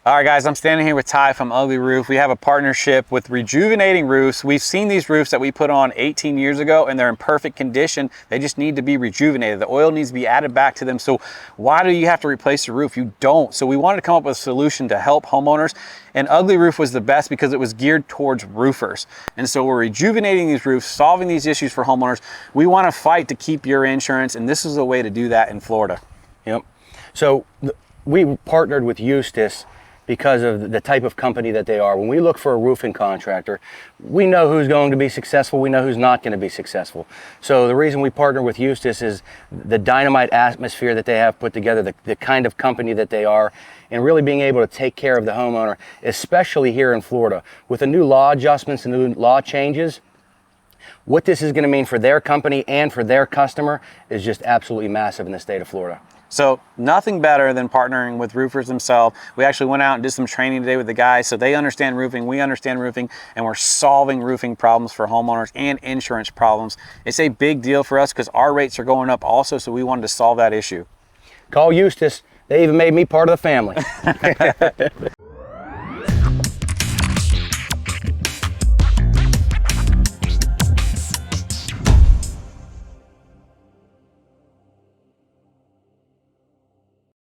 All right, guys, I'm standing here with Ty from Ugly Roof. We have a partnership with Rejuvenating Roofs. We've seen these roofs that we put on 18 years ago, and they're in perfect condition. They just need to be rejuvenated. The oil needs to be added back to them. So why do you have to replace the roof? You don't. So we wanted to come up with a solution to help homeowners, and Ugly Roof was the best because it was geared towards roofers. And so we're rejuvenating these roofs, solving these issues for homeowners. We want to fight to keep your insurance, and this is a way to do that in Florida. Yep. So we partnered with Eustace because of the type of company that they are. When we look for a roofing contractor, we know who's going to be successful, we know who's not going to be successful. So the reason we partner with Eustace is the dynamite atmosphere that they have put together, the kind of company that they are, and really being able to take care of the homeowner, especially here in Florida. With the new law adjustments and new law changes, what this is going to mean for their company and for their customer is just absolutely massive in the state of Florida. So nothing better than partnering with roofers themselves. We actually went out and did some training today with the guys, so they understand roofing, we understand roofing, and we're solving roofing problems for homeowners and insurance problems. It's a big deal for us because our rates are going up also, so we wanted to solve that issue. Call Eustace. They even made me part of the family.